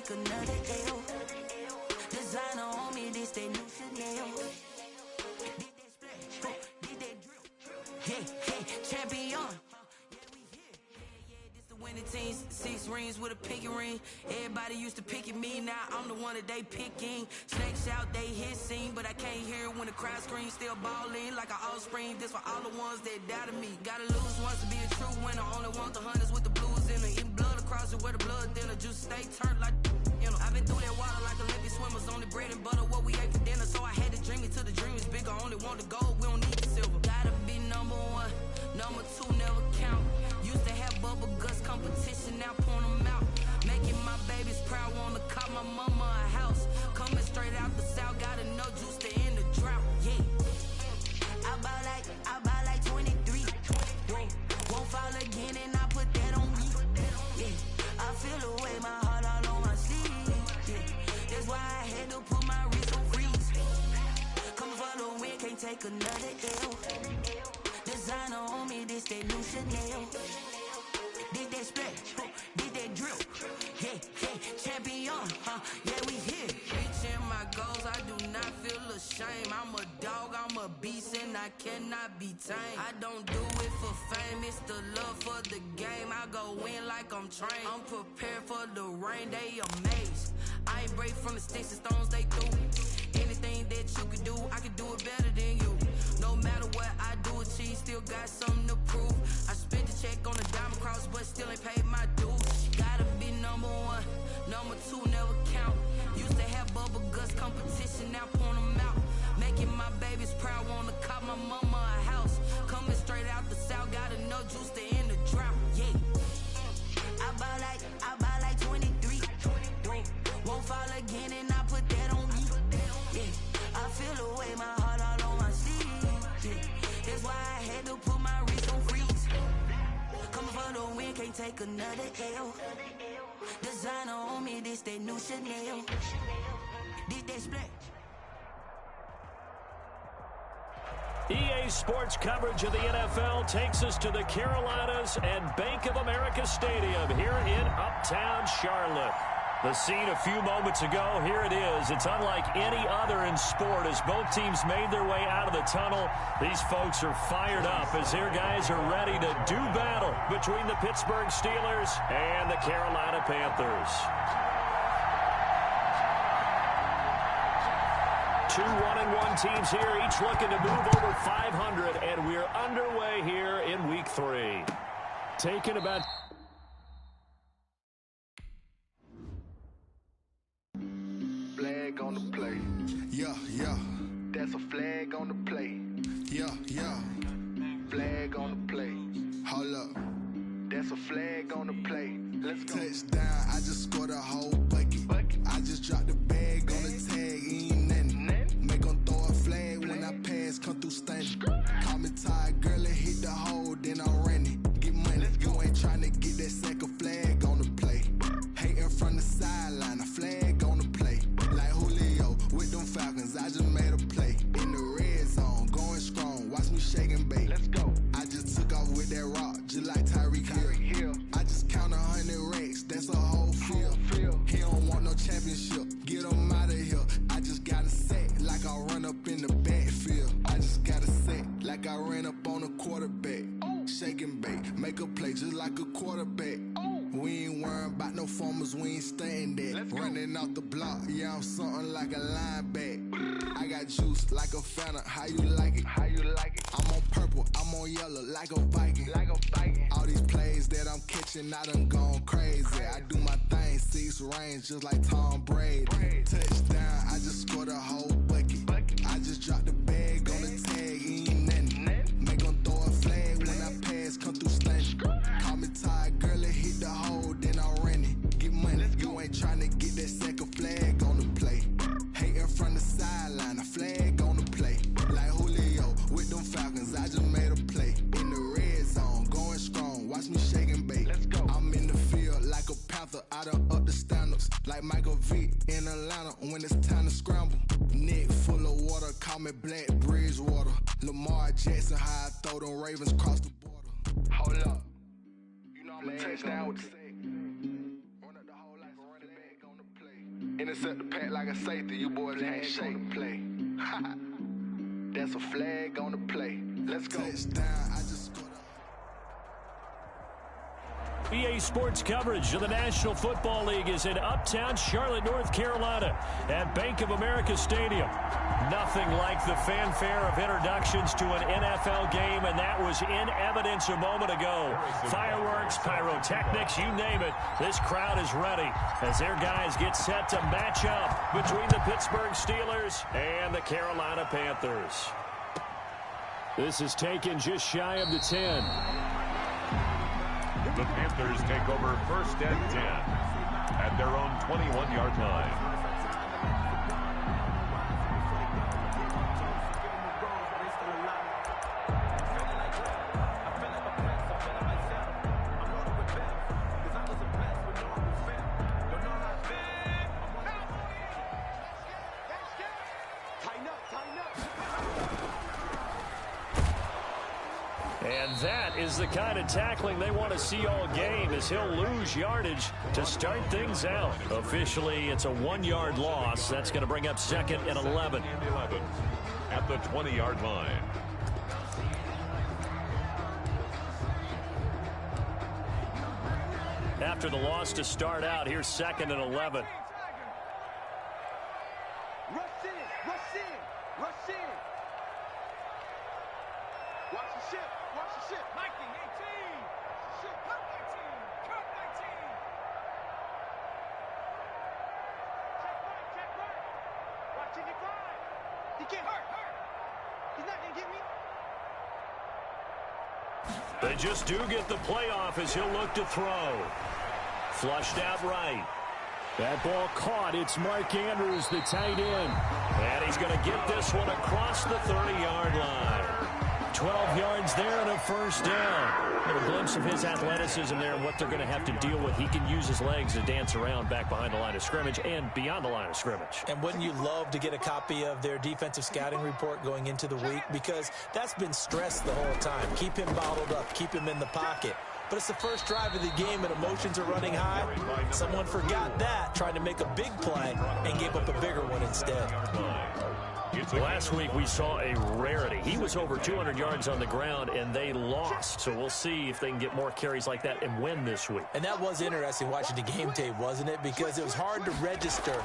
take another L. Designer on me, this that new Chanel. Did that splash, did that drill. Yeah, champion. Yeah, we here. Yeah, this the winning team. 6 rings with a pinky ring. Everybody used to pick at me, now I'm the one that they picking. Snakes out, they hissing, but I can't hear when the crowd screams. Still balling like an offspring. This for all the ones that doubted me. Gotta lose once to be a true winner. Only want the hunters with the blues in it. Eating blood across it where the blood thinner. Juice stay turned like, you know. I've been through that water like Olympic swimmers. Only bread and butter, what we ate for dinner. So I had to dream it till the dream is bigger. Only want the gold, we don't need the silver. Gotta be number 1, number 2 never count. Used to have bubble guts competition, now point them out. Making my babies proud, wanna call my mama a house. Coming straight out the south, gotta know juice to end the drought. Yeah, I buy like 23. Won't fall again and I put that on me. Yeah, I feel the way, my heart all on my sleeve. Yeah, that's why I had to put my wrist on freeze. Coming for the win, can't take another L. Designer on me, this that new Chanel. Did that splash, did that drill. Yeah, champion, yeah, we here. Reaching my goals, I do not feel ashamed. I'm a dog, I'm a beast, and I cannot be tamed. I don't do it for fame, it's the love for the game. I go in like I'm trained. I'm prepared for the rain, they amazed. I ain't break from the sticks and stones they threw. Anything that you can do, I can do it better than you. No matter what I do, achieve, still got something to prove. I spent the check on the diamond cross, but still ain't paid my dues. Gotta be number 1, number 2 never count. Used to have bubble guts competition, now point them out. Making my babies proud, wanna call my mama a house. Coming straight out the south, gotta know juice to end the drought. Yeah, I buy like 23. Won't fall again and I put that on me. Yeah, I feel the way, my heart all on my sleeve. Yeah, that's why I had to put my wrist on freeze. Coming for the win, can't take another L. Designer on me, this that new Chanel. Did that splash. EA Sports coverage of the NFL takes us to the Carolinas and Bank of America Stadium here in Uptown Charlotte. The scene a few moments ago, here it is. It's unlike any other in sport as both teams made their way out of the tunnel. These folks are fired up as their guys are ready to do battle between the Pittsburgh Steelers and the Carolina Panthers. 2 1-1 teams here, each looking to move over 500, and we're underway here in Week 3. Taking about... Flag on the play. Yeah. That's a flag on the play. Yeah. Flag on the play. Hold up. That's a flag on the play. Let's go. Touchdown, I just scored a whole bucket. I just dropped the bag on the tag, ain't nothing. Make 'em throw a flag when I pass, come through stunning. Call me tired, girl, and hit the hole, then I'm running. Get money, you ain't tryna get that second flag on the play. Hating from the sideline, a flag on the play. Like Julio with them Falcons, I just made a play. In the red zone, going strong, watch me shake and bake. Let's go. I just took off with that rock, just like Tyreek Hill. I just count 100 racks, that's a whole field. He don't want no championship, get him out of here. I just got a set, like I run up in the backfield. I just got a set, like I ran up on a quarterback. Shake and bake, make a play just like a quarterback. We ain't worrying about no formers, we ain't staying there. Running off the block, yeah, I'm something like a linebacker. I got juice like a Fanta, how you like it? I'm on purple, I'm on yellow like a Viking. All these plays that I'm catching, I done gone crazy. I do my thing, 6 range just like Tom Brady. Touchdown, I just scored a whole bucket. I just dropped the bag on the tag, ain't nothing. Make 'em throw a flag when I pass, come through stunning. Call me tired, girl, and hit the hole, then I'm running. Get money, you ain't tryna get that second flag on the play. Hating from the sideline, a flag on the play. Like Julio with them Falcons, I just made a play. In the red zone, going strong, watch me shake and bake. I'm in the field like a Panther, I done up the standards. Like Michael Vick in Atlanta when it's time to scramble. Neck full of water, call me Black Bridgewater. Lamar Jackson, how I throw them Ravens cross the border. Hold up. You know I'm a touchdown with the sack. Run up the whole life, running back on the play. boys set the pack like a safety. You boys ain't shaking the play. That's a flag on the play. Let's go. Touchdown, I just scored EA Sports coverage of the National Football League is in Uptown Charlotte, North Carolina at Bank of America Stadium. Nothing like the fanfare of introductions to an NFL game, and that was in evidence a moment ago. Fireworks, pyrotechnics, you name it. This crowd is ready as their guys get set to match up between the Pittsburgh Steelers and the Carolina Panthers. This is taken just shy of the 10. The Panthers take over first and 10 at their own 21-yard line. And that is the kind of tackling they want to see all game, as he'll lose yardage to start things out. Officially, it's a 1-yard loss. That's going to bring up 2nd and 11. At the 20-yard line. After the loss to start out, here's 2nd and 11. They just do get the playoff as he'll look to throw. Flushed out right. That ball caught. It's Mark Andrews, the tight end. And he's going to get this one across the 30-yard line. 12 yards there and a first down. A little glimpse of his athleticism there and what they're going to have to deal with. He can use his legs to dance around back behind the line of scrimmage and beyond the line of scrimmage. And wouldn't you love to get a copy of their defensive scouting report going into the week? Because that's been stressed the whole time. Keep him bottled up. Keep him in the pocket. But it's the first drive of the game and emotions are running high. Someone forgot that, trying to make a big play, and gave up a bigger one instead. Last week we saw a rarity. He was over 200 yards on the ground, and they lost. So we'll see if they can get more carries like that and win this week. And that was interesting watching the game tape, wasn't it? Because it was hard to register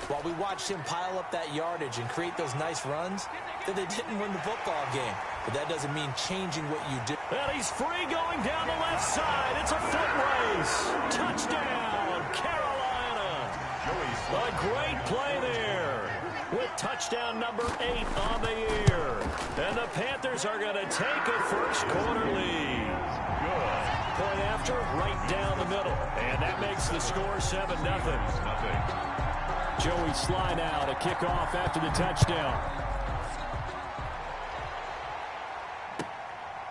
while we watched him pile up that yardage and create those nice runs that they didn't win the football game. But that doesn't mean changing what you do. And he's free going down the left side. It's a foot race. Touchdown, Carolina. A great play there with touchdown number 8 on the year. And the Panthers are going to take a first quarter lead. Good. Point after, right down the middle. And that makes the score 7-0. Joey Sly now to kick off after the touchdown.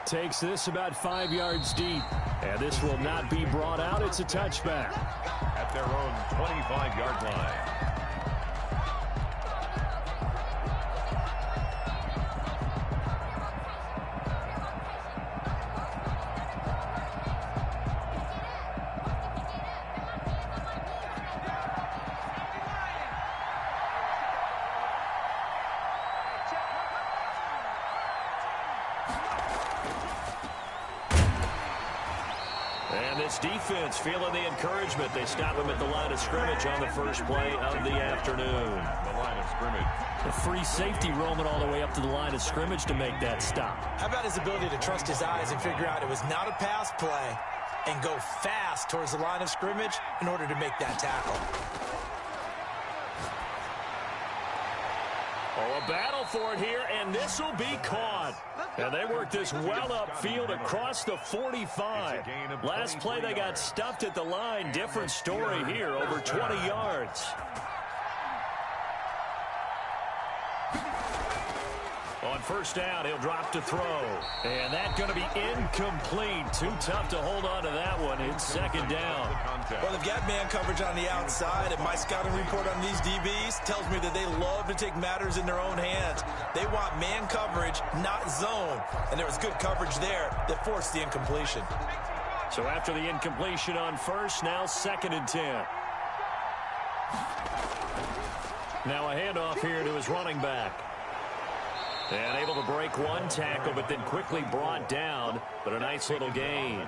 Takes this about 5 yards deep. And this will not be brought out. It's a touchback. At their own 25-yard line. Defense feeling the encouragement. They stop him at the line of scrimmage on the first play of the afternoon. The line of scrimmage. The free safety roaming all the way up to the line of scrimmage to make that stop. How about his ability to trust his eyes and figure out it was not a pass play and go fast towards the line of scrimmage in order to make that tackle. Oh, a battle for it here, and this will be caught. And they work this well upfield across the 45. Last play they got stuffed at the line. Different story here, over 20 yards. On first down, he'll drop to throw. And that's going to be incomplete. Too tough to hold on to that one. It's second down. Well, they've got man coverage on the outside, and my scouting report on these DBs tells me that they love to take matters in their own hands. They want man coverage, not zone. And there was good coverage there that forced the incompletion. So after the incompletion on first, now 2nd and 10. Now a handoff here to his running back. And able to break one tackle, but then quickly brought down. But a nice little gain.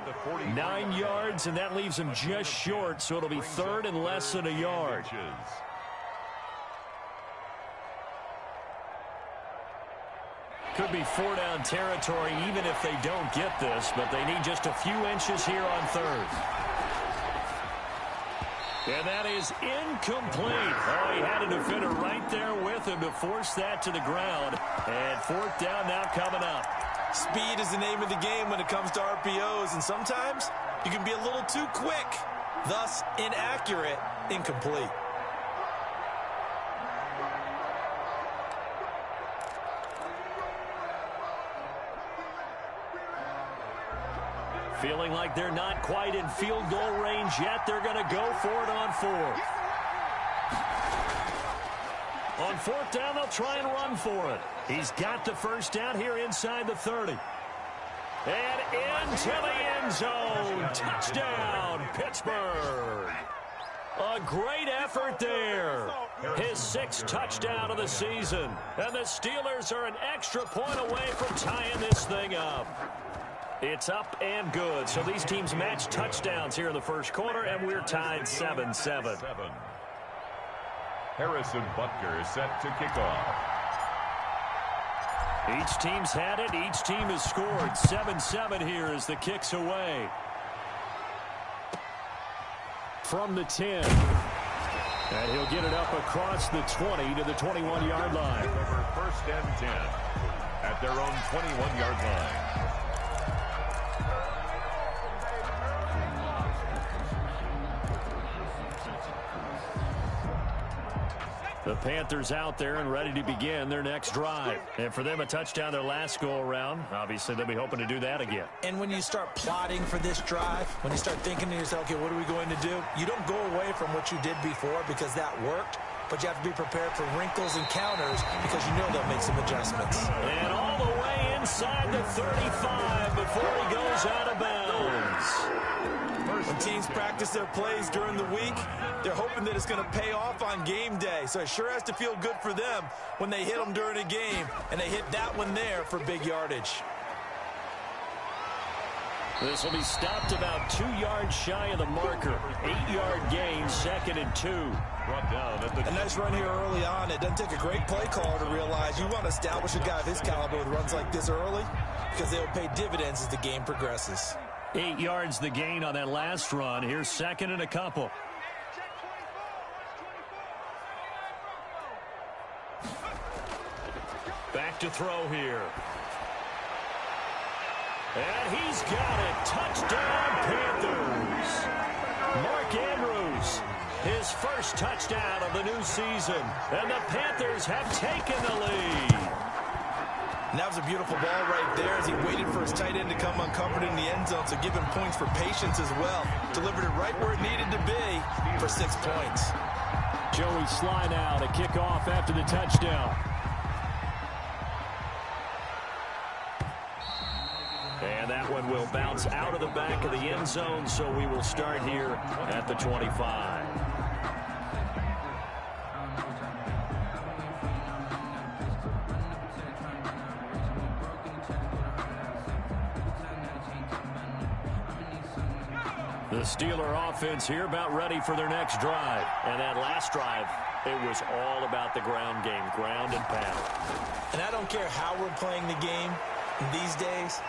9 yards, and that leaves him just short, so it'll be third and less than a yard. Could be 4-down territory even if they don't get this, but they need just a few inches here on third. And that is incomplete. Oh, he had a defender right there with him to force that to the ground. And fourth down now coming up. Speed is the name of the game when it comes to RPOs, and sometimes you can be a little too quick, thus inaccurate, incomplete. Feeling like they're not quite in field goal range yet. They're going to go for it on fourth. On fourth down, they'll try and run for it. He's got the first down here inside the 30. And into the end zone. Touchdown, Pittsburgh. A great effort there. His 6th touchdown of the season. And the Steelers are an extra point away from tying this thing up. It's up and good. So these teams match touchdowns here in the first quarter, and we're tied 7-7. Harrison Butker is set to kick off. Each team's had it. Each team has scored. 7-7 here as the kick's away. From the 10. And he'll get it up across the 20 to the 21-yard line. Over first and 10 at their own 21-yard line. The Panthers out there and ready to begin their next drive. And for them, a touchdown their last go-around. Obviously, they'll be hoping to do that again. And when you start plotting for this drive, when you start thinking to yourself, okay, what are we going to do? You don't go away from what you did before because that worked, but you have to be prepared for wrinkles and counters because you know they'll make some adjustments. And all the way inside the 35 before he goes out of bounds. When teams practice their plays during the week, they're hoping that it's going to pay off on game day. So it sure has to feel good for them when they hit them during a game, and they hit that one there for big yardage. This will be stopped about 2 yards shy of the marker. 8-yard gain, 2nd and 2. Brought down at the a nice run here early on. It doesn't take a great play caller to realize you want to establish a guy of his caliber with runs like this early because they'll pay dividends as the game progresses. 8 yards the gain on that last run. Here's 2nd and a couple. Back to throw here. And he's got it. Touchdown, Panthers. Mark Andrews, his first touchdown of the new season. And the Panthers have taken the lead. And that was a beautiful ball right there as he waited for his tight end to come uncovered in the end zone. So give him points for patience as well. Delivered it right where it needed to be for 6 points. Joey Sly now to kick off after the touchdown. And that one will bounce out of the back of the end zone, so we will start here at the 25. The Steeler offense here about ready for their next drive. And that last drive, it was all about the ground game, ground and pound. And I don't care how we're playing the game these days,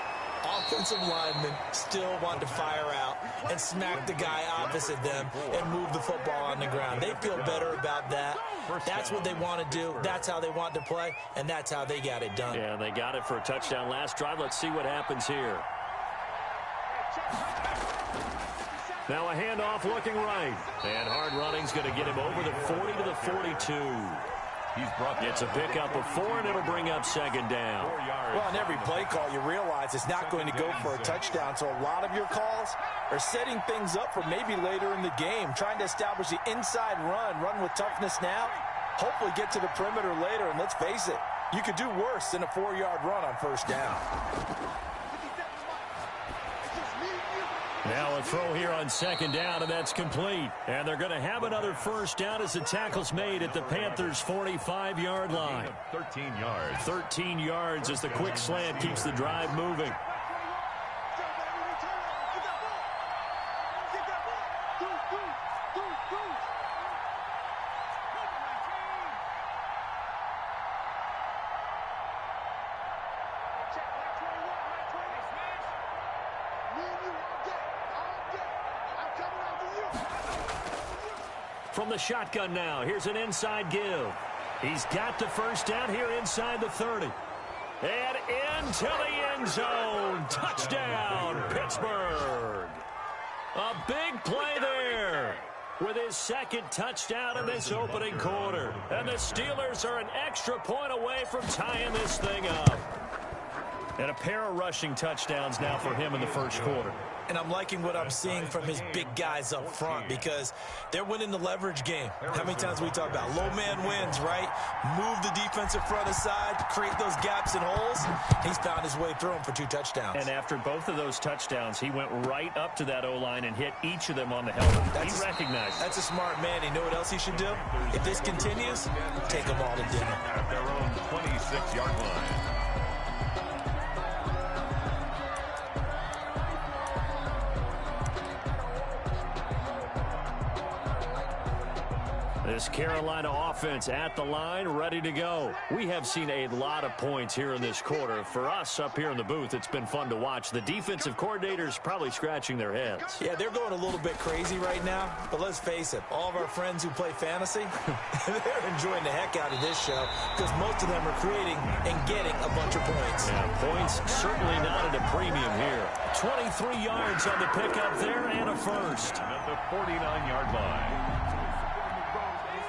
offensive linemen still want to fire out and smack the guy opposite them and move the football on the ground. They feel better about that. That's what they want to do. That's how they want to play, and that's how they got it done. Yeah, they got it for a touchdown last drive. Let's see what happens here. Now a handoff looking right. And hard running's going to get him over the 40 to the 42. It's a pickup of 4, and it'll bring up 2nd down. Well, on every play call, you realize it's not going to go for a touchdown. So a lot of your calls are setting things up for maybe later in the game, trying to establish the inside run with toughness now, hopefully get to the perimeter later. And let's face it, you could do worse than a 4-yard run on first down. Now a throw here on second down, and that's complete. And they're going to have another first down as the tackle's made at the Panthers' 45-yard line. 13 yards. 13 yards as the quick slant keeps the drive moving. From the shotgun now, here's an inside give. He's got the first down here inside the 30. And into the end zone. Touchdown, Pittsburgh. A big play there with his second touchdown in this opening quarter. And the Steelers are an extra point away from tying this thing up. And a pair of rushing touchdowns now for him in the first quarter. And I'm liking what I'm seeing from his big guys up front because they're winning the leverage game. How many times we talk about low man wins, right? Move the defensive front aside, create those gaps and holes. He's found his way through them for 2 touchdowns. And after both of those touchdowns, he went right up to that O-line and hit each of them on the helmet. He recognized it. That's a smart man. You know what else he should do? If this continues, take them all to dinner. At their own 26-yard line. This Carolina offense at the line, ready to go. We have seen a lot of points here in this quarter. For us up here in the booth, it's been fun to watch. The defensive coordinators probably scratching their heads. Yeah, they're going a little bit crazy right now. But let's face it, all of our friends who play fantasy, they're enjoying the heck out of this show because most of them are creating and getting a bunch of points. Yeah, points certainly not at a premium here. 23 yards on the pickup there and a first. At the 49-yard line.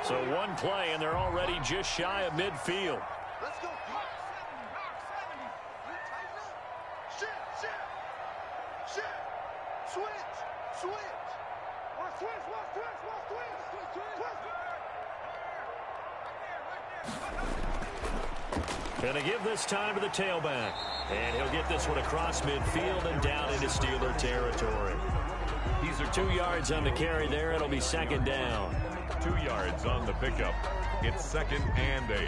So one play, and they're already just shy of midfield. Let's go. Gonna give this time to the tailback. And he'll get this one across midfield and down into Steeler territory. These are 2 yards on the carry there. It'll be second down. 2 yards on the pickup. It's 2nd and 8.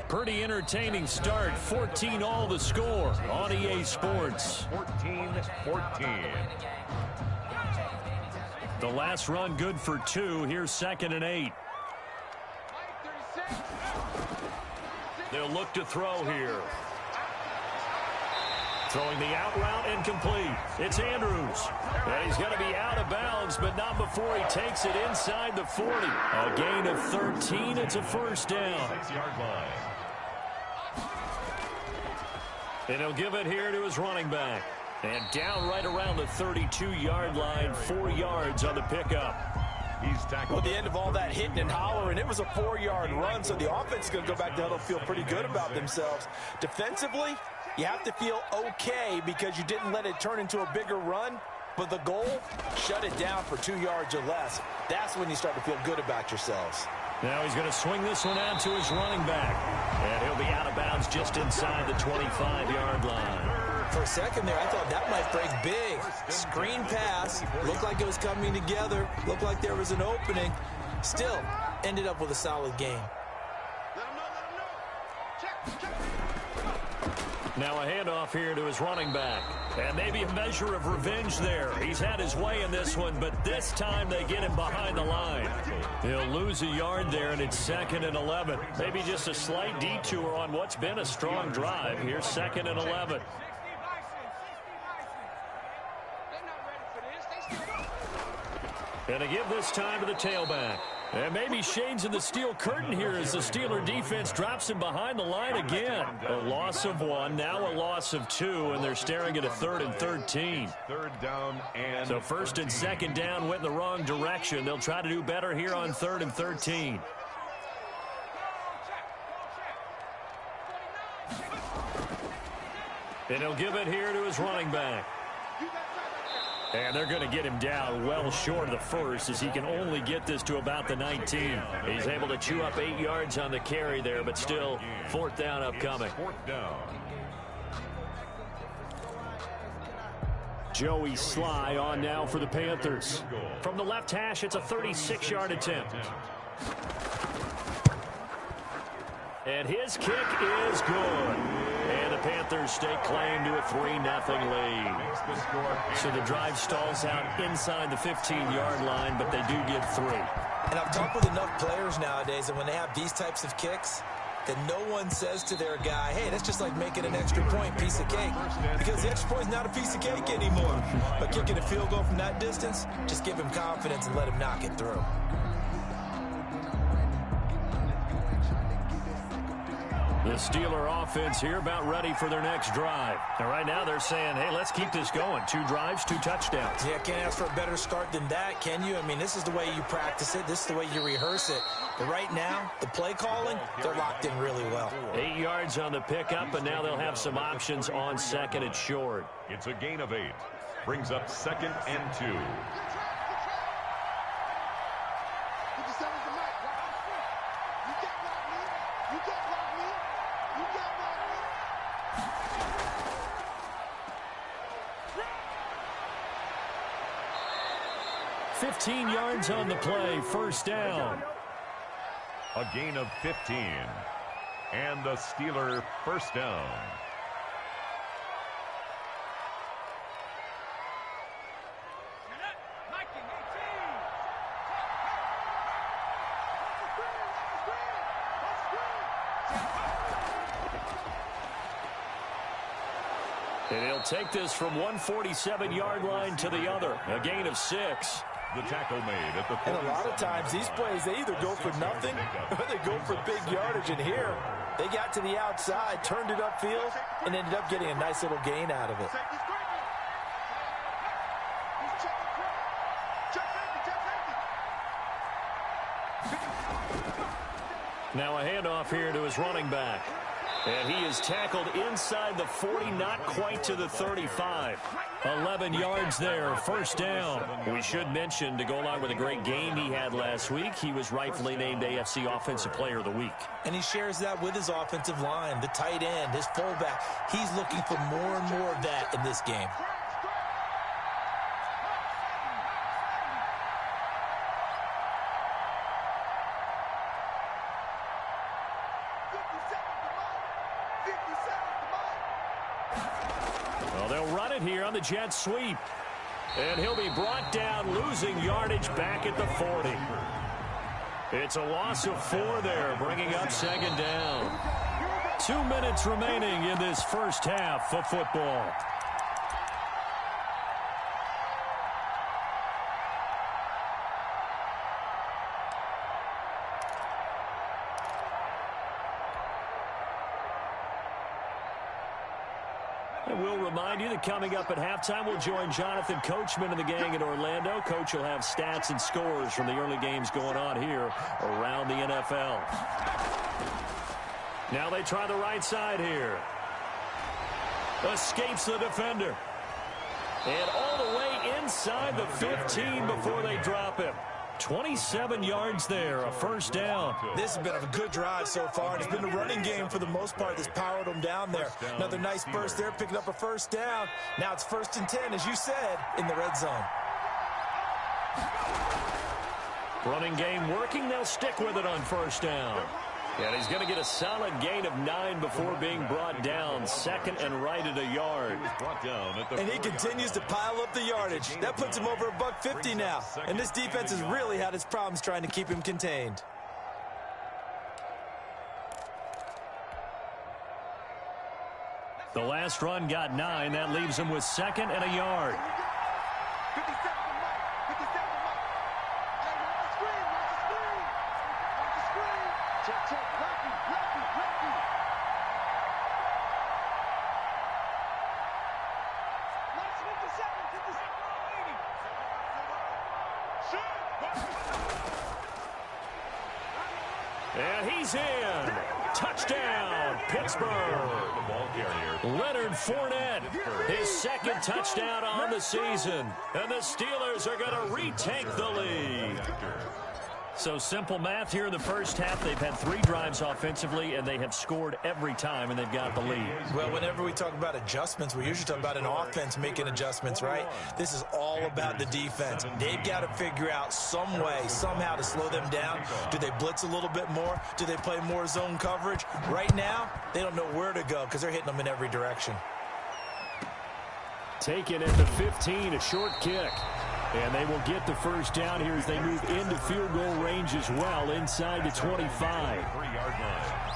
Pretty entertaining start. 14 all the score on EA Sports. 14-14. The last run good for 2. Here's 2nd and 8. They'll look to throw here. Throwing the out route incomplete. It's Andrews. And he's going to be out of bounds, but not before he takes it inside the 40. A gain of 13. It's a first down. 6-yard line. And he'll give it here to his running back. And down right around the 32-yard line. 4 yards on the pickup. He's tackled. Well, the end of all that hitting and hollering, it was a 4-yard run, so the offense is going to go back to huddle, feel pretty good about themselves. Defensively, you have to feel okay because you didn't let it turn into a bigger run, but the goal, shut it down for 2 yards or less. That's when you start to feel good about yourselves. Now he's going to swing this one out to his running back. And he'll be out of bounds just inside the 25-yard line. For a second there, I thought that might break big. Screen pass. Looked like it was coming together. Looked like there was an opening. Still, ended up with a solid game. Now a handoff here to his running back. And maybe a measure of revenge there. He's had his way in this one, but this time they get him behind the line. He'll lose a yard there, and it's 2nd and 11. Maybe just a slight detour on what's been a strong drive. Here's 2nd and 11. And to give this time to the tailback. And maybe shades in the steel curtain here as the Steeler defense drops him behind the line again. A loss of 1, now a loss of 2, and they're staring at a 3rd and 13. 3rd down and so 1st and 2nd down went in the wrong direction. They'll try to do better here on 3rd and 13. And he'll give it here to his running back. And they're going to get him down well short of the first as he can only get this to about the 19. He's able to chew up 8 yards on the carry there, but still 4th down upcoming. 4th down. Joey Sly on now for the Panthers. From the left hash, it's a 36-yard attempt. And his kick is good. And the Panthers stake claim to a 3-0 lead. So the drive stalls out inside the 15-yard line, but they do get 3. And I've talked with enough players nowadays, and when they have these types of kicks, that no one says to their guy, hey, that's just like making an extra point, piece of cake. Because the extra point is not a piece of cake anymore. But kicking a field goal from that distance, just give him confidence and let him knock it through. The Steeler offense here about ready for their next drive. And right now they're saying, hey, let's keep this going. 2 drives, 2 touchdowns. Yeah, can't ask for a better start than that, can you? I mean, this is the way you practice it. This is the way you rehearse it. But right now, the play calling, they're locked in really well. 8 yards on the pickup, and now they'll have some options on second and short. It's a gain of 8. Brings up 2nd and 2. 15 yards on the play, first down. A gain of 15. And the Steeler first down. And he'll take this from 147-yard line to the other. A gain of 6. The tackle made at the 47. And a lot of times, these plays, they either go for nothing or they go for big yardage. And here, they got to the outside, turned it upfield, and ended up getting a nice little gain out of it. Now a handoff here to his running back. And he is tackled inside the 40, not quite to the 35. 11 yards there, first down. We should mention, to go along with a great game he had last week, he was rightfully named AFC Offensive Player of the Week. And he shares that with his offensive line, the tight end, his fullback. He's looking for more and more of that in this game. Well, they'll run it here on the jet sweep. And he'll be brought down, losing yardage back at the 40. It's a loss of 4 there, bringing up second down. 2 minutes remaining in this first half of football. And we'll remind you that coming up at halftime, we'll join Jonathan Coachman and the gang in Orlando. Coach will have stats and scores from the early games going on here around the NFL. Now they try the right side here. Escapes the defender. And all the way inside the 15 before they drop him. 27 yards there, a first down. This has been a good drive so far. It's been a running game for the most part that's powered them down there. Another nice burst there, picking up a first down. Now it's 1st and 10, as you said, in the red zone. Running game working. They'll stick with it on first down. And he's going to get a solid gain of 9 before being brought down. 2nd and right at a yard. And he continues to pile up the yardage. That puts him over $150 now. And this defense has really had its problems trying to keep him contained. The last run got 9. That leaves him with 2nd and a yard. And he's in. Touchdown, Pittsburgh. Leonard Fournette, his 2nd touchdown on the season. And the Steelers are going to retake the lead. So simple math here in the first half. They've had 3 drives offensively, and they have scored every time, and they've got the lead. Well, whenever we talk about adjustments, we usually talk about an offense making adjustments, right? This is all about the defense. They've got to figure out some way, somehow to slow them down. Do they blitz a little bit more? Do they play more zone coverage? Right now, they don't know where to go because they're hitting them in every direction. Taken at the 15, a short kick. And they will get the first down here as they move into field goal range as well, inside the 25. 3-yard line.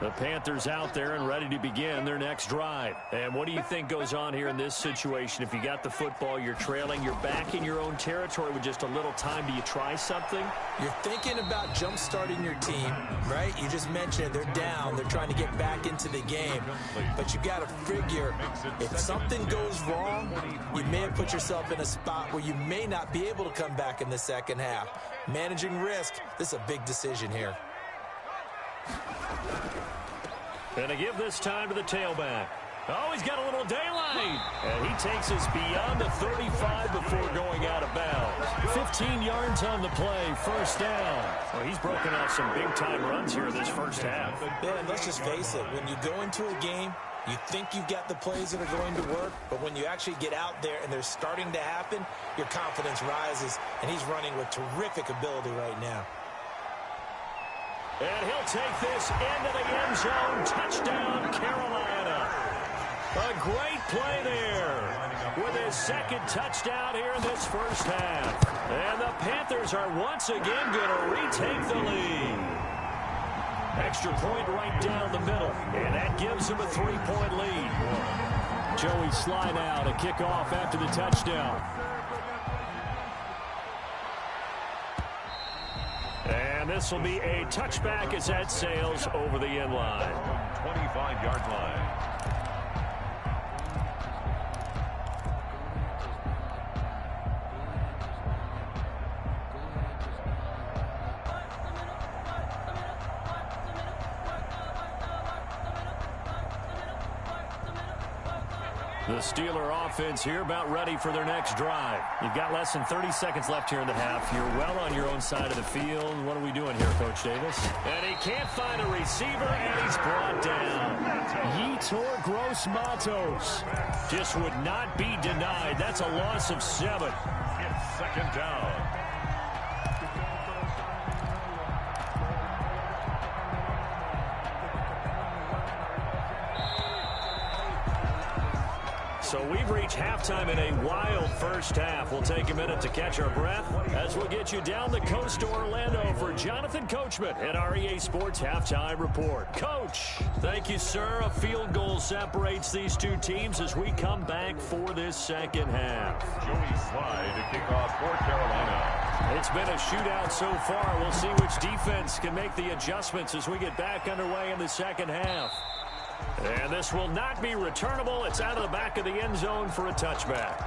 The Panthers out there and ready to begin their next drive. And what do you think goes on here in this situation? If you got the football, you're trailing, you're back in your own territory with just a little time. Do you try something? You're thinking about jump-starting your team, right? You just mentioned it. They're down. They're trying to get back into the game. But you got to figure if something goes wrong, you may have put yourself in a spot where you may not be able to come back in the second half. Managing risk, this is a big decision here. And to give this time to the tailback. Oh, he's got a little daylight. And he takes us beyond the 35 before going out of bounds. 15 yards on the play, first down. Well, he's broken off some big-time runs here this first half. Yeah, and let's just face it. When you go into a game, you think you've got the plays that are going to work, but when you actually get out there and they're starting to happen, your confidence rises, and he's running with terrific ability right now. And he'll take this into the end zone. Touchdown, Carolina. A great play there with his second touchdown here in this first half. And the Panthers are once again going to retake the lead. Extra point right down the middle, and that gives them a 3-point lead. Joey Sly now to kick off after the touchdown. And this will be a touchback as that sails over the end line. 25-yard line. The Steeler offense here about ready for their next drive. You've got less than 30 seconds left here in the half. You're well on your own side of the field. What are we doing here, Coach Davis? And he can't find a receiver, and he's brought down. Yetur Gross-Matos just would not be denied. That's a loss of 7. It's second down. So we've reached halftime in a wild first half. We'll take a minute to catch our breath as we'll get you down the coast to Orlando for Jonathan Coachman at our EA Sports Halftime Report. Coach, thank you, sir. A field goal separates these two teams as we come back for this second half. Joey Sly to kick off for Carolina. It's been a shootout so far. We'll see which defense can make the adjustments as we get back underway in the second half. And this will not be returnable. It's out of the back of the end zone for a touchback.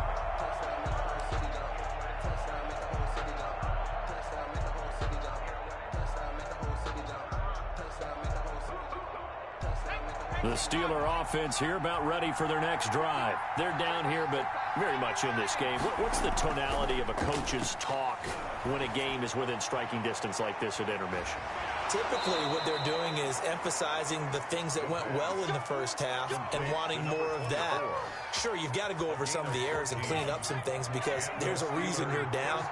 The Steeler offense here about ready for their next drive. They're down here, but very much in this game. What's the tonality of a coach's talk when a game is within striking distance like this at intermission? Typically, what they're doing is emphasizing the things that went well in the first half and wanting more of that. Sure, you've got to go over some of the errors and clean up some things because there's a reason you're down.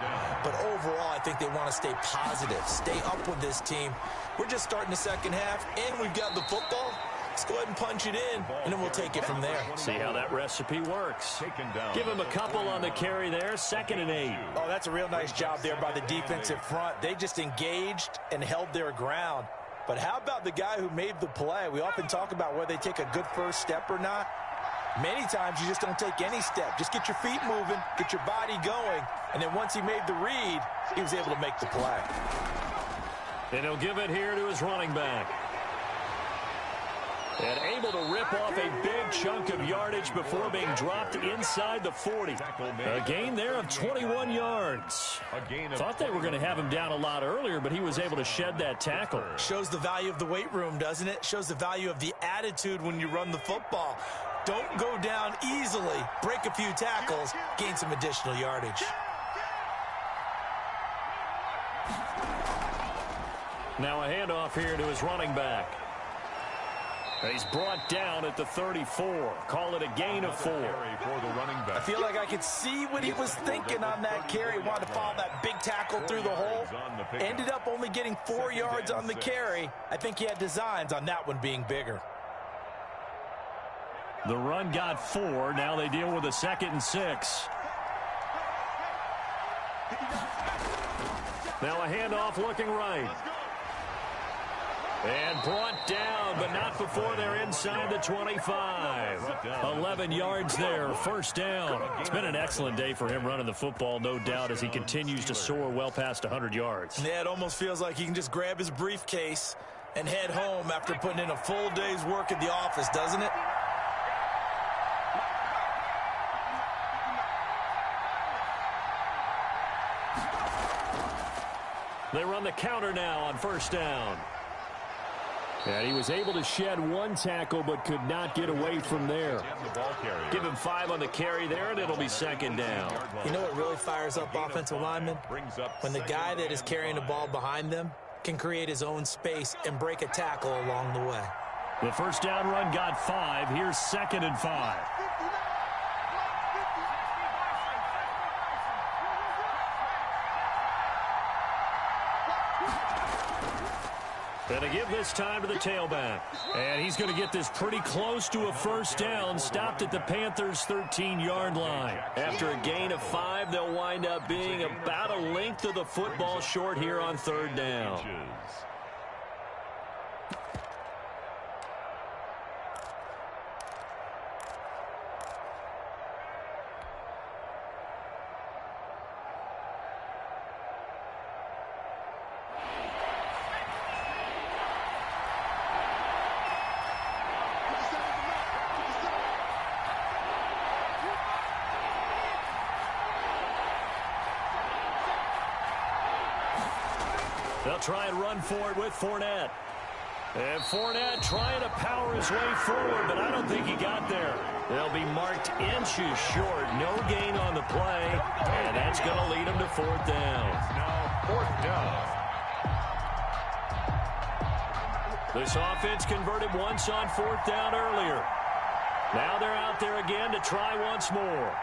But overall, I think they want to stay positive, stay up with this team. We're just starting the second half, and we've got the football. Let's go ahead and punch it in, and then we'll take it from there. See how that recipe works. Give him a couple on the carry there, 2nd and 8. Oh, that's a real nice job there by the defensive front. They just engaged and held their ground. But how about the guy who made the play? We often talk about whether they take a good first step or not. Many times you just don't take any step. Just get your feet moving, get your body going, and then once he made the read, he was able to make the play. And he'll give it here to his running back. And able to rip off a big chunk of yardage before being dropped inside the 40. A gain there of 21 yards. Thought they were going to have him down a lot earlier, but he was able to shed that tackle. Shows the value of the weight room, doesn't it? Shows the value of the attitude when you run the football. Don't go down easily. Break a few tackles. Gain some additional yardage. Now a handoff here to his running back. He's brought down at the 34. Call it a gain of 4. I feel like I could see what he was thinking on that carry. Wanted to follow that big tackle through the hole. Ended up only getting 4 yards on the carry. I think he had designs on that one being bigger. The run got 4. Now they deal with a 2nd and 6. Now a handoff looking right. And brought down, but not before they're inside the 25. 11 yards there, first down. It's been an excellent day for him running the football, no doubt, as he continues to soar well past 100 yards. Yeah, it almost feels like he can just grab his briefcase and head home after putting in a full day's work at the office, doesn't it? They run the counter now on first down. And he was able to shed 1 tackle but could not get away from there. Give him 5 on the carry there, and it'll be 2nd down. You know what really fires up offensive linemen? When the guy that is carrying the ball behind them can create his own space and break a tackle along the way. The first down run got 5. Here's 2nd and 5. And a give this time to the tailback. And he's going to get this pretty close to a first down. Stopped at the Panthers' 13-yard line. After a gain of 5, they'll wind up being about a length of the football short here on 3rd down. They'll try and run for it with Fournette. And Fournette trying to power his way forward, but I don't think he got there. They'll be marked inches short. No gain on the play, and that's going to lead them to 4th down. Now 4th down. This offense converted once on 4th down earlier. Now they're out there again to try once more.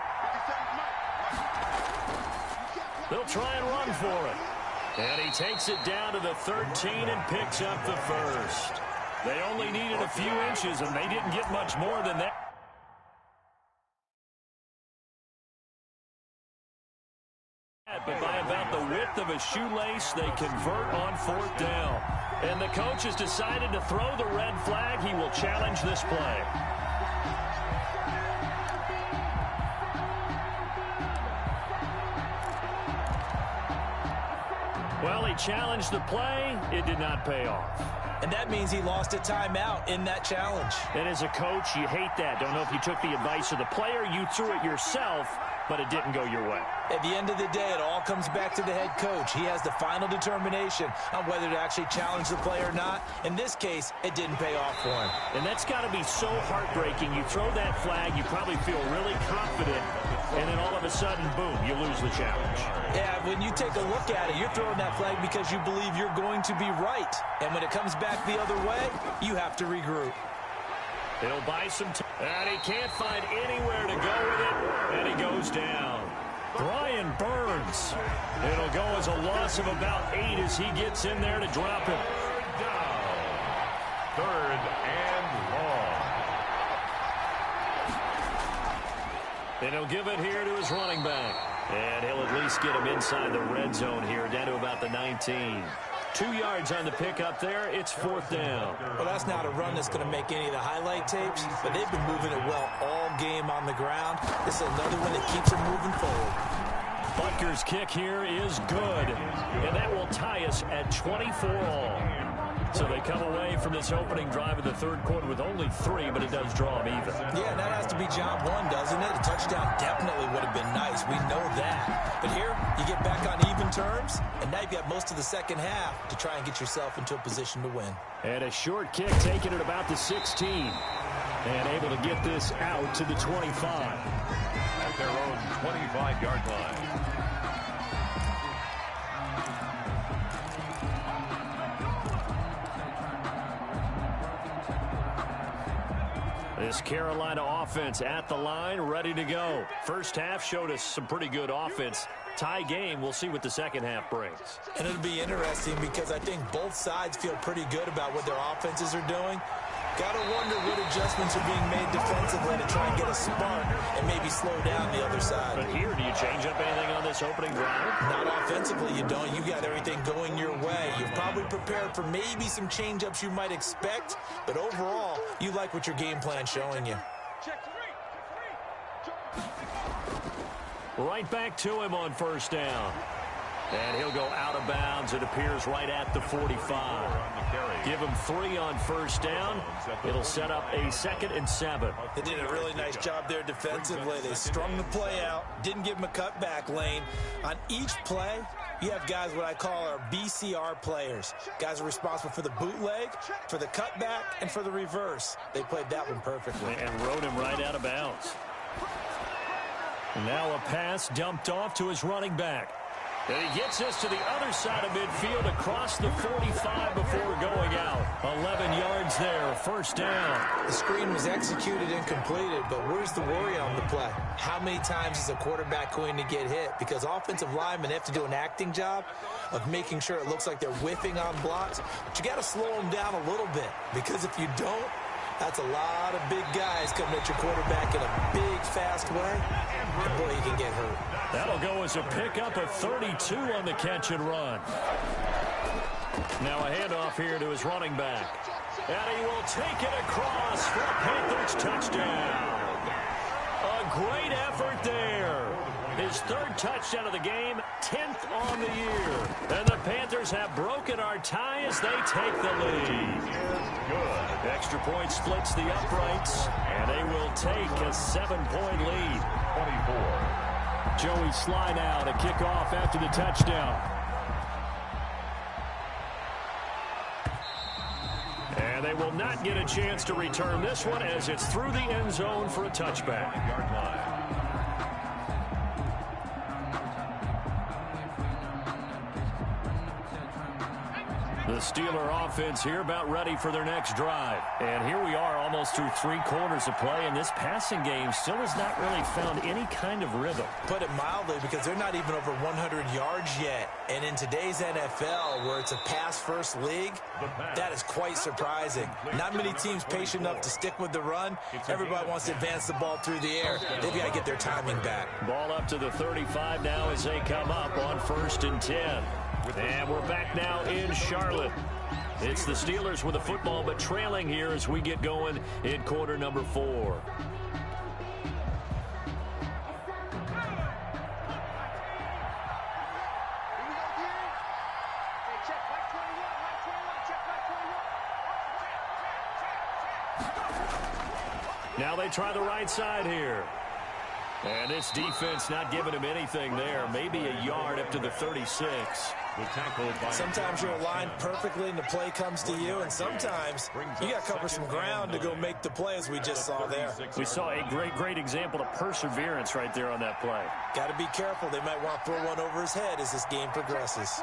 They'll try and run for it. And he takes it down to the 13 and picks up the first. They only needed a few inches, and they didn't get much more than that. But by about the width of a shoelace, they convert on 4th down. And the coach has decided to throw the red flag. He will challenge this play. Well, he challenged the play. It did not pay off. And that means he lost a timeout in that challenge. And as a coach, you hate that. Don't know if you took the advice of the player. You threw it yourself, but it didn't go your way. At the end of the day, it all comes back to the head coach. He has the final determination on whether to actually challenge the play or not. In this case, it didn't pay off for him. And that's got to be so heartbreaking. You throw that flag, you probably feel really confident, and then all of a sudden, boom, you lose the challenge. Yeah, when you take a look at it, you're throwing that flag because you believe you're going to be right. And when it comes back the other way, you have to regroup. He'll buy some time. And he can't find anywhere to go with it, and he goes down. Brian Burns. It'll go as a loss of about 8 as he gets in there to drop him. 3rd and long. And he'll give it here to his running back. And he'll at least get him inside the red zone here, down to about the 19. 2 yards on the pickup there. It's 4th down. Well, that's not a run that's going to make any of the highlight tapes, but they've been moving it well all game on the ground. This is another one that keeps them moving forward. Butker's kick here is good, and that will tie us at 24 all. So they come away from this opening drive of the 3rd quarter with only 3, but it does draw them even. Yeah, that has to be job 1, doesn't it? A touchdown definitely would have been nice. We know that. But here, you get back on even terms, and now you've got most of the second half to try and get yourself into a position to win. And a short kick taken at about the 16. And able to get this out to the 25. At their own 25-yard line. This Carolina offense at the line, ready to go. First half showed us some pretty good offense. Tie game, we'll see what the second half brings. And it'll be interesting because I think both sides feel pretty good about what their offenses are doing. Got to wonder what adjustments are being made defensively to try and get a spark and maybe slow down the other side. But here, do you change up anything on this opening drive? Not offensively, you don't. You got everything going your way. You've probably prepared for maybe some change-ups you might expect, but overall, you like what your game plan's showing you. Right back to him on first down. And he'll go out of bounds. It appears right at the 45. Give him 3 on first down. It'll set up a 2nd and 7. They did a really nice job there defensively. They strung the play out, didn't give him a cutback lane. On each play, you have guys what I call our BCR players. Guys are responsible for the bootleg, for the cutback, and for the reverse. They played that one perfectly. And rode him right out of bounds. Now a pass dumped off to his running back. And he gets us to the other side of midfield across the 45 before going out. 11 yards there, first down. The screen was executed and completed, but where's the worry on the play? How many times is a quarterback going to get hit? Because offensive linemen have to do an acting job of making sure it looks like they're whiffing on blocks. But you got to slow them down a little bit, because if you don't, that's a lot of big guys coming at your quarterback in a big, fast way. And boy, you can get hurt. That'll go as a pickup of 32 on the catch and run. Now a handoff here to his running back. And he will take it across for a Panthers touchdown. A great effort there. His 3rd touchdown of the game, 10th on the year. And the Panthers have broken our tie as they take the lead. Good. Extra point splits the uprights, and they will take a 7-point lead. 24. Joey slide out, a kickoff after the touchdown. And they will not get a chance to return this one as it's through the end zone for a touchback. Yard line. The Steeler offense here about ready for their next drive. And here we are almost through 3 quarters of play, and this passing game still has not really found any kind of rhythm. Put it mildly, because they're not even over 100 yards yet. And in today's NFL, where it's a pass-first league, that is quite surprising. Not many teams patient enough to stick with the run. Everybody wants to advance the ball through the air. They've got to get their timing back. Ball up to the 35 now as they come up on 1st and 10. And we're back now in Charlotte. It's the Steelers with the football, but trailing here as we get going in quarter number 4. Now they try the right side here. And this defense not giving him anything there. Maybe a yard up to the 36. Sometimes you're aligned perfectly and the play comes to you, and sometimes you got to cover some ground to go make the play, as we just saw there. We saw a great example of perseverance right there on that play. Got to be careful. They might want to throw one over his head as this game progresses.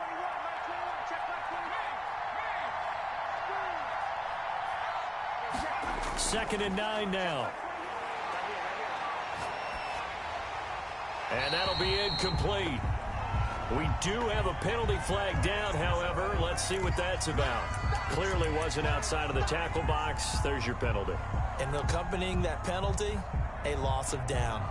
Second and 9 now. And that'll be incomplete. We do have a penalty flag down, however. Let's see what that's about. Clearly wasn't outside of the tackle box. There's your penalty. And accompanying that penalty, a loss of down.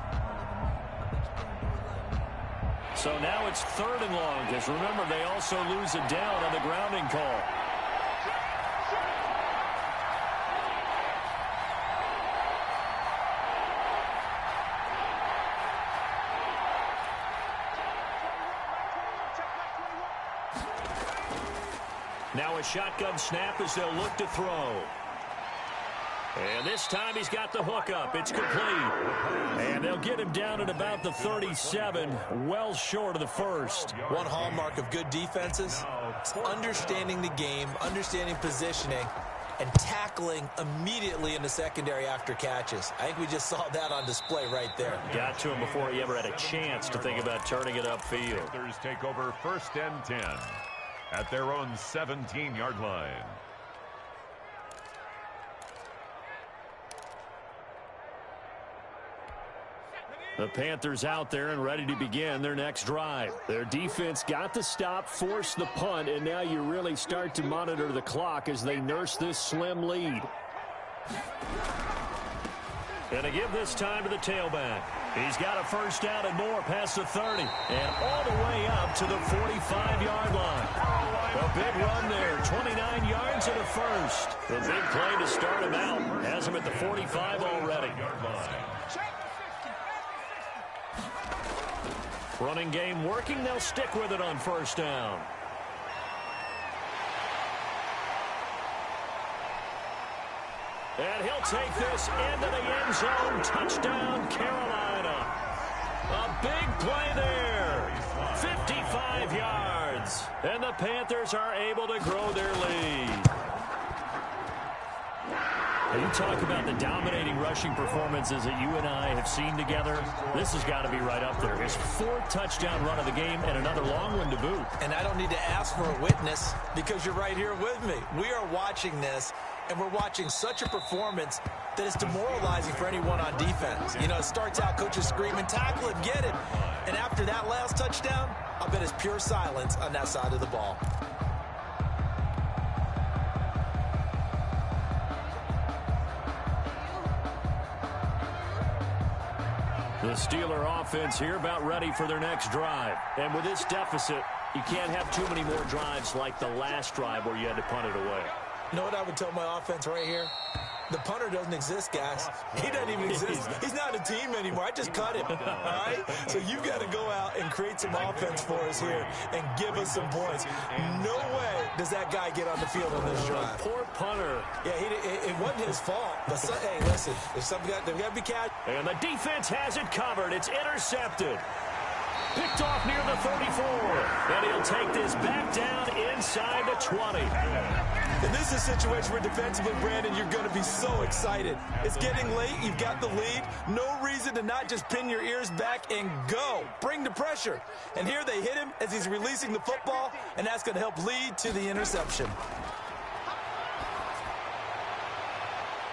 So now it's 3rd and long, because remember, they also lose a down on the grounding call. Now a shotgun snap as they'll look to throw. And this time he's got the hook up. It's complete. And they'll get him down at about the 37, well short of the 1st. One hallmark of good defenses is understanding the game, understanding positioning, and tackling immediately in the secondary after catches. I think we just saw that on display right there. Got to him before he ever had a chance to think about turning it upfield. Panthers take over 1st and 10 at their own 17-yard line. The Panthers out there and ready to begin their next drive. Their defense got the stop, forced the punt, and now you really start to monitor the clock as they nurse this slim lead. Gonna give this time to the tailback. He's got a first down and more past the 30 and all the way up to the 45-yard line. A big run there, 29 yards and a first. The big play to start him out has him at the 45 already. Running game working. They'll stick with it on first down. And he'll take this into the end zone. Touchdown, Carolina. A big play there. 55 yards. And the Panthers are able to grow their lead. You talk about the dominating rushing performances that you and I have seen together. This has got to be right up there. His 4th touchdown run of the game and another long one to boot. And I don't need to ask for a witness because you're right here with me. We are watching this, and we're watching such a performance that is demoralizing for anyone on defense. You know, it starts out coaches screaming, tackle him, get it. And after that last touchdown, I bet it's pure silence on that side of the ball. The Steeler offense here about ready for their next drive. And with this deficit, you can't have too many more drives like the last drive where you had to punt it away. You know what I would tell my offense right here? The punter doesn't exist, guys. He doesn't even exist. He's not a team anymore. I just cut him, all right? So you've got to go out and create some offense for us here and give us some points. No way does that guy get on the field on this drive. Poor punter. Yeah, it wasn't his fault. But, hey, listen, if something they've got to be catch. And the defense has it covered. It's intercepted. Picked off near the 34. And he'll take this back down inside the 20. And this is a situation where defensively, Brandon, you're going to be so excited. It's getting late. You've got the lead. No reason to not just pin your ears back and go. Bring the pressure. And here they hit him as he's releasing the football, and that's going to help lead to the interception.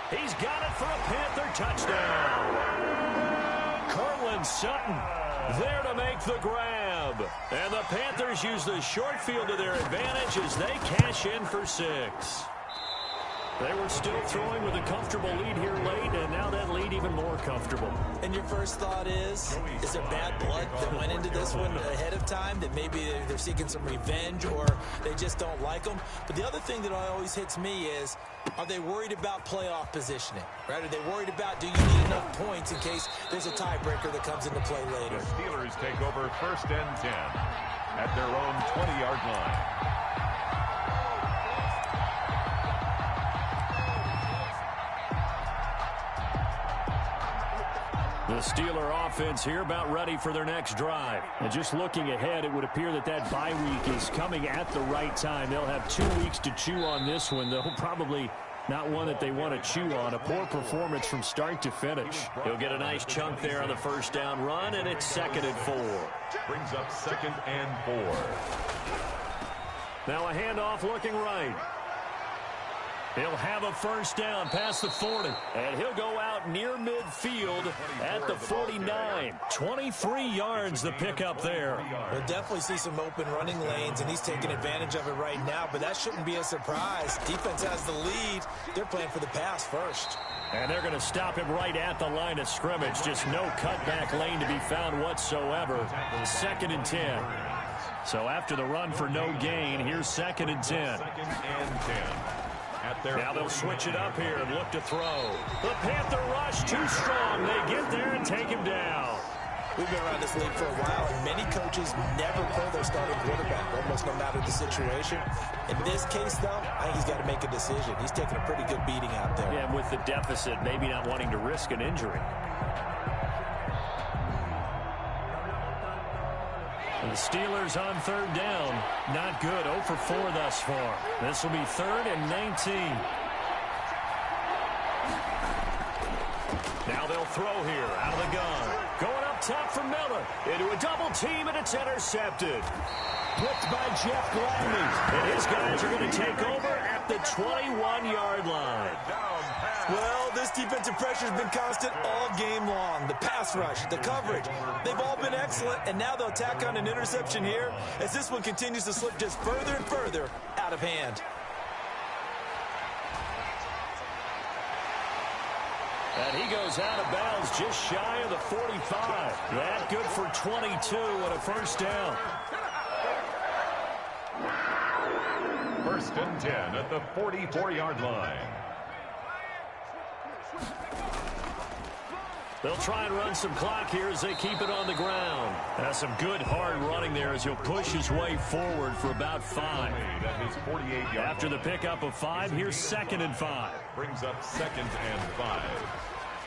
He's got it for a Panther touchdown. Cortland Sutton there to make the grab. And the Panthers use the short field to their advantage as they cash in for 6. They were still throwing with a comfortable lead here late, and now that lead even more comfortable. And your first thought is there bad blood that went into this one ahead of time, that maybe they're seeking some revenge or they just don't like them? But the other thing that always hits me is, are they worried about playoff positioning? Right? Are they worried about, do you need enough points in case there's a tiebreaker that comes into play later? The Steelers take over 1st and 10 at their own 20-yard line. The Steeler offense here about ready for their next drive. And just looking ahead, it would appear that bye week is coming at the right time. They'll have 2 weeks to chew on this one. They'll probably not one that they want to chew on. A poor performance from start to finish. He'll get a nice chunk there on the first down run, and it's 2nd and 4. Brings up 2nd and 4. Now a handoff looking right. He'll have a first down past the 40. And he'll go out near midfield at the 49. 23 yards the pickup there. We'll definitely see some open running lanes, and he's taking advantage of it right now. But that shouldn't be a surprise. Defense has the lead. They're playing for the pass first. And they're going to stop him right at the line of scrimmage. Just no cutback lane to be found whatsoever. 2nd and 10. So after the run for no gain, here's 2nd and 10. 2nd and 10. Now they'll switch it up here and look to throw. The Panther rush too strong. They get there and take him down. We've been around this league for a while, and many coaches never pull their starting quarterback, almost no matter the situation. In this case, though, I think he's got to make a decision. He's taking a pretty good beating out there. Yeah, and with the deficit, maybe not wanting to risk an injury. The Steelers on 3rd down. Not good. 0 for 4 thus far. This will be 3rd and 19. throw here out of the gun. Going up top for Miller. Into a double team, and it's intercepted. Blitzed by Jeff Gladney. And his guys are going to take over at the 21-yard line. Well, this defensive pressure has been constant all game long. The pass rush, the coverage, they've all been excellent, and now they'll tack on an interception here as this one continues to slip just further and further out of hand. And he goes out of bounds just shy of the 45. That good for 22 and a first down. First and 10 at the 44-yard line. They'll try and run some clock here as they keep it on the ground. That's some good hard running there as he'll push his way forward for about 5. After the pickup of 5, here's 2nd and 5. Brings up 2nd and 5.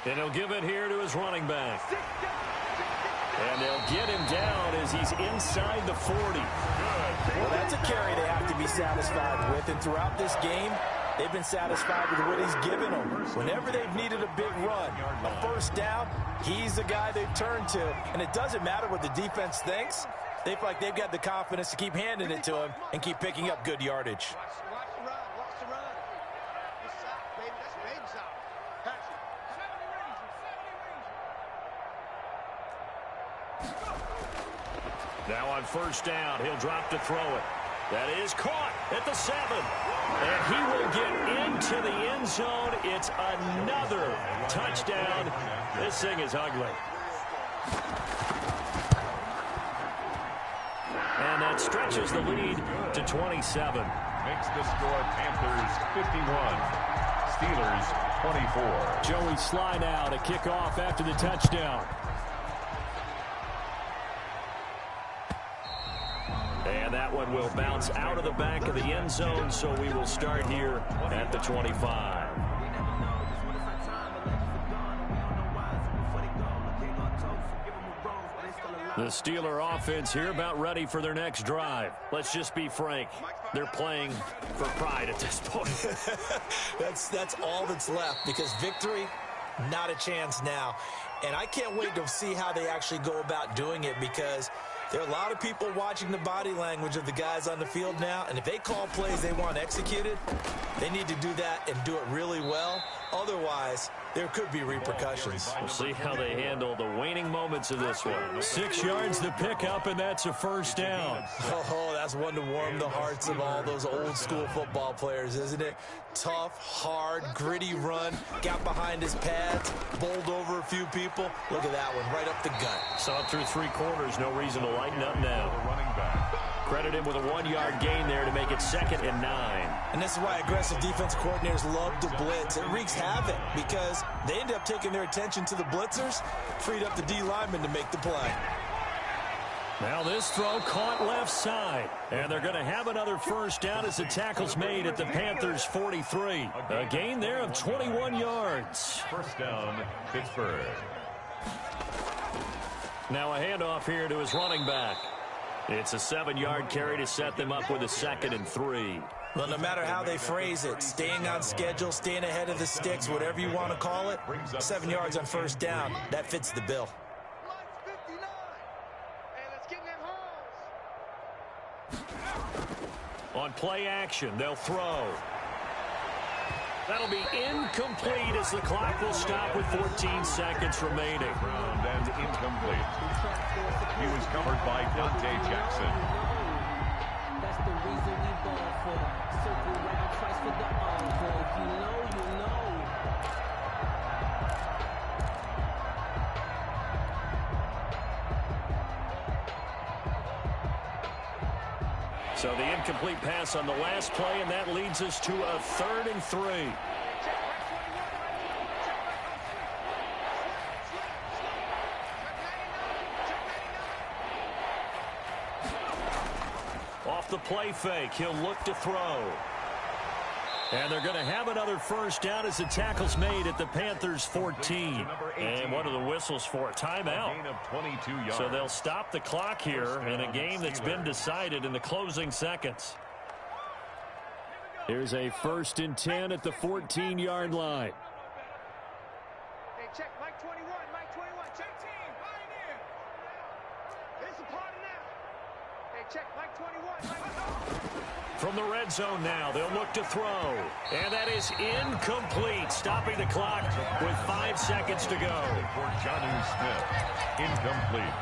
And he'll give it here to his running back. And they'll get him down as he's inside the 40. Well, that's a carry they have to be satisfied with. And throughout this game, they've been satisfied with what he's given them. Whenever they've needed a big run, a first down, he's the guy they've turned to. And it doesn't matter what the defense thinks. They feel like they've got the confidence to keep handing it to him and keep picking up good yardage. Now on first down, he'll drop to throw it. That is caught at the 7. And he will get into the end zone. It's another touchdown. This thing is ugly. And that stretches the lead to 27. Makes the score Panthers 51, Steelers 24. Joey Sly now to kick off after the touchdown. And that one will bounce out of the back of the end zone, so we will start here at the 25. The Steeler offense here about ready for their next drive. Let's just be frank. They're playing for pride at this point. That's all that's left, because victory, not a chance now. And I can't wait to see how they actually go about doing it, because there are a lot of people watching the body language of the guys on the field now, and if they call plays they want executed, they need to do that and do it really well. Otherwise, there could be repercussions. We'll see how they handle the waning moments of this one. 6 yards to pick up, and that's a first down. Oh, that's one to warm the hearts of all those old school football players, isn't it? Tough, hard, gritty run, got behind his pads, bowled over a few people. Look at that one, right up the gut. Saw it through 3 quarters, no reason to lighten up now. Credit him with a 1-yard gain there to make it 2nd and 9. And this is why aggressive defense coordinators love to blitz. It wreaks havoc because they end up taking their attention to the blitzers, freed up the D lineman to make the play. Now this throw caught left side. And they're going to have another first down as the tackle's made at the Panthers' 43. A gain there of 21 yards. First down, Pittsburgh. Now a handoff here to his running back. It's a 7-yard carry to set them up with a 2nd and 3. Well, no matter how they phrase it, staying on schedule, staying ahead of the sticks, whatever you want to call it, 7 yards on first down, that fits the bill. On play action, they'll throw. That'll be incomplete as the clock will stop with 14 seconds remaining. Round and incomplete. He was covered by Dante Jackson. That's the reason we ball for. Circle round twice for the encore. If you know, you know. So the incomplete pass on the last play, and that leads us to a 3rd and 3. Off the play fake, he'll look to throw. And they're going to have another first down as the tackle's made at the Panthers' 14. And what are the whistles for? Timeout. So they'll stop the clock here in a game that's been decided in the closing seconds. Here's a 1st and 10 at the 14-yard line. Hey, check, Mike 21. From the red zone now, they'll look to throw. And that is incomplete, stopping the clock with 5 seconds to go. For Johnny Smith, incomplete.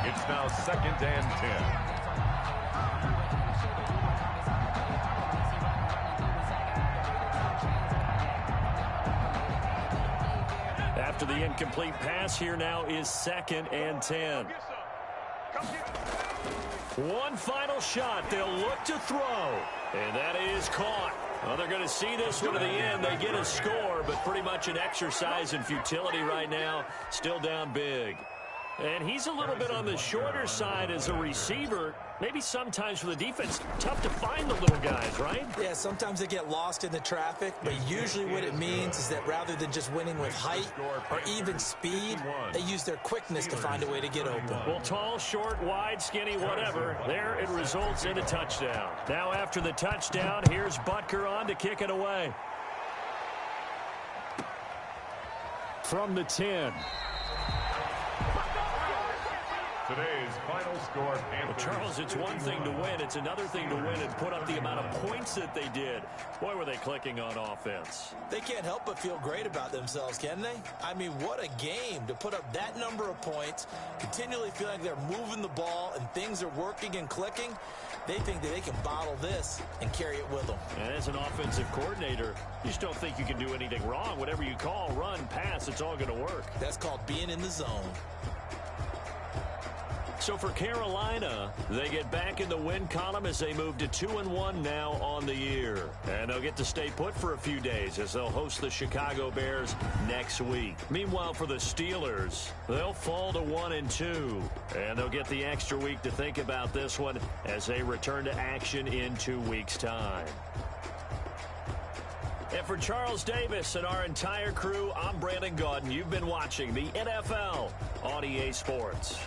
It's now 2nd and 10. After the incomplete pass, here now is 2nd and 10. One final shot. They'll look to throw. And that is caught. Well, they're going to see this one to the end. They get a score, but pretty much an exercise in futility right now. Still down big. And he's a little bit on the shorter side as a receiver. Maybe sometimes for the defense, tough to find the little guys, right? Yeah, sometimes they get lost in the traffic, but usually what it means is that rather than just winning with height or even speed, they use their quickness to find a way to get open. Well, tall, short, wide, skinny, whatever, there it results in a touchdown. Now after the touchdown, here's Butker on to kick it away. From the 10. Today's final score, Panthers. Well, Charles, it's one thing to win. It's another thing to win and put up the amount of points that they did. Boy, were they clicking on offense. They can't help but feel great about themselves, can they? I mean, what a game to put up that number of points, continually feel like they're moving the ball and things are working and clicking. They think that they can bottle this and carry it with them. And as an offensive coordinator, you just don't think you can do anything wrong. Whatever you call, run, pass, it's all going to work. That's called being in the zone. So for Carolina, they get back in the win column as they move to 2-1 now on the year. And they'll get to stay put for a few days as they'll host the Chicago Bears next week. Meanwhile, for the Steelers, they'll fall to 1-2. And they'll get the extra week to think about this one as they return to action in 2 weeks' time. And for Charles Davis and our entire crew, I'm Brandon Gaudin. You've been watching the NFL on EA Sports.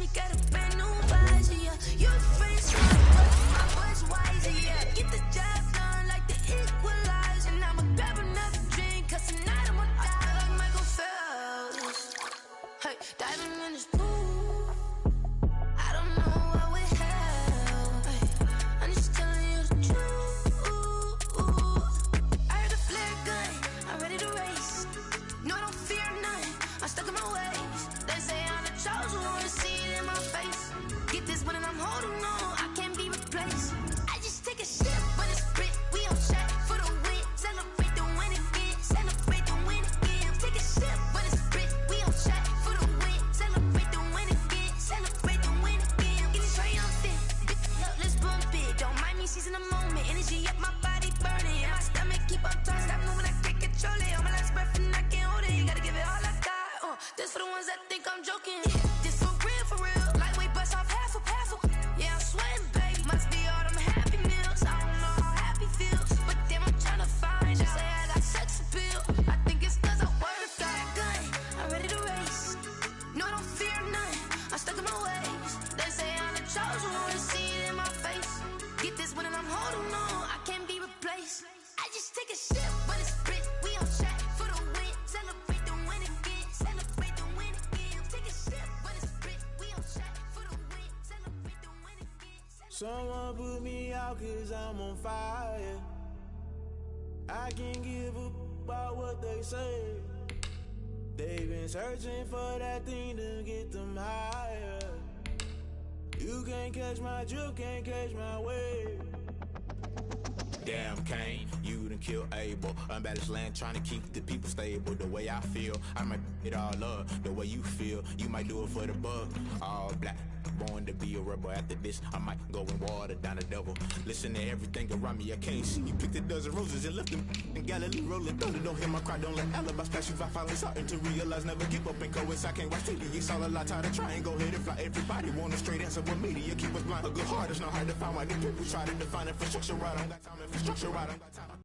me, got a brand new visor, yeah. Your friends smart, but my boy's wiser, yeah. Get the job done like the equalizer. And I'ma grab another drink, cause tonight I'ma die like Michael Phelps. Hey, diving in this pool, I don't know what we have. Hey, I'm just telling you the truth. I heard a flare gun, I'm ready to race. No, I don't fear nothing, I'm stuck in my ways. They say I'm the chosen one, see it in my face. Get this one and I'm holding on, I can't be replaced. I just take a sip, but it's Brit, we on track for the win. Celebrate the win again, celebrate the win again. Take a sip, but it's Brit, we on track for the win. Celebrate the win again, celebrate the win again. Get it triumphant, up, let's bump it. Don't mind me seizing the moment, energy up my body burning. And my stomach keep on turning, stop moving, I can't control it. On my last breath and I can't hold it, you gotta give it all I got. This for the ones that think I'm joking. This for real, lightweight bust off half a. Yeah, I'm sweating, babe, must be all them happy meals. I don't know how happy feels, but damn, I'm tryna find out. Say I got sex appeal, I think it's cause I work got a gun, I'm ready to race. No, I don't fear nothing, I'm stuck in my ways. They say I'm the chosen one, see it in my face. Get this one and I'm holding on, I can't be replaced. I just take a sip, but it's Brit, we on track for the win. Celebrate the win again, celebrate the win again. Take a sip, but it's Brit, we on track for the win. Celebrate the win again. Someone put me out cause I'm on fire. I can't give a about what they say. They've been searching for that thing to get them higher. You can't catch my drift, can't catch my wave. Damn, Kane, you done killed Abel. Unbalanced land, trying to keep the people stable. The way I feel, I might it all up. The way you feel, you might do it for the buck. All black, born to be a rebel. After this, I might go and water down the devil. Listen to everything around me, I can't see. You picked a dozen roses and left them in Galilee rolling thunder. Don't hear my cry, don't let alibis pass you. I finally starting to realize, never give up and coincide. Can't watch TV, it's all a lot. Tired of trying, go ahead and fly. Everybody want a straight answer with media. Keep us blind, a good heart, it's not hard to find. Why these people try to define infrastructure right? I don't got time, infrastructure right, I don't got time.